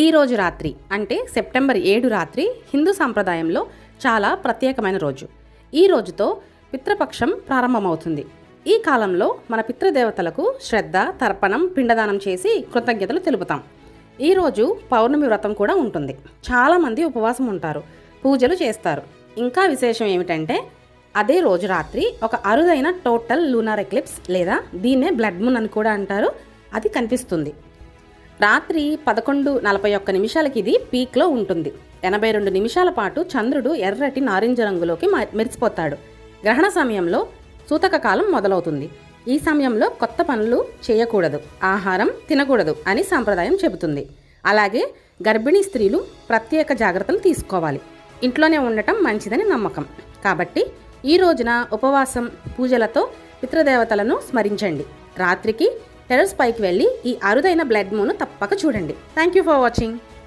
ఈరోజు రాత్రి అంటే సెప్టెంబర్ 7 రాత్రి హిందూ సాంప్రదాయంలో చాలా ప్రత్యేకమైన రోజు. ఈ రోజుతో పితృపక్షం ప్రారంభమవుతుంది. ఈ కాలంలో మన పితృదేవతలకు శ్రద్ధ, తర్పణం, పిండదానం చేసి కృతజ్ఞతలు తెలుపుతాం. ఈరోజు పౌర్ణమి వ్రతం కూడా ఉంటుంది. చాలామంది ఉపవాసం ఉంటారు, పూజలు చేస్తారు. ఇంకా విశేషం ఏమిటంటే అదే రోజు రాత్రి ఒక అరుదైన టోటల్ లూనార్ ఎక్లిప్స్ లేదా దీన్నే బ్లడ్ మూన్ అని కూడా అంటారు, అది కనిపిస్తుంది. రాత్రి 11:41 ఇది పీక్లో ఉంటుంది. 82 నిమిషాల పాటు చంద్రుడు ఎర్రటి నారింజ రంగులోకి మెరిసిపోతాడు. గ్రహణ సమయంలో సూతక కాలం మొదలవుతుంది. ఈ సమయంలో కొత్త పనులు చేయకూడదు, ఆహారం తినకూడదు అని సాంప్రదాయం చెబుతుంది. అలాగే గర్భిణీ స్త్రీలు ప్రత్యేక జాగ్రత్తలు తీసుకోవాలి. ఇంట్లోనే ఉండటం మంచిదని నమ్మకం. కాబట్టి ఈ రోజున ఉపవాసం, పూజలతో పితృదేవతలను స్మరించండి. రాత్రికి టెర్రస్ పైకి వెళ్ళి ఈ అరుదైన బ్లడ్ మూన్ తప్పక చూడండి. Thank you for watching.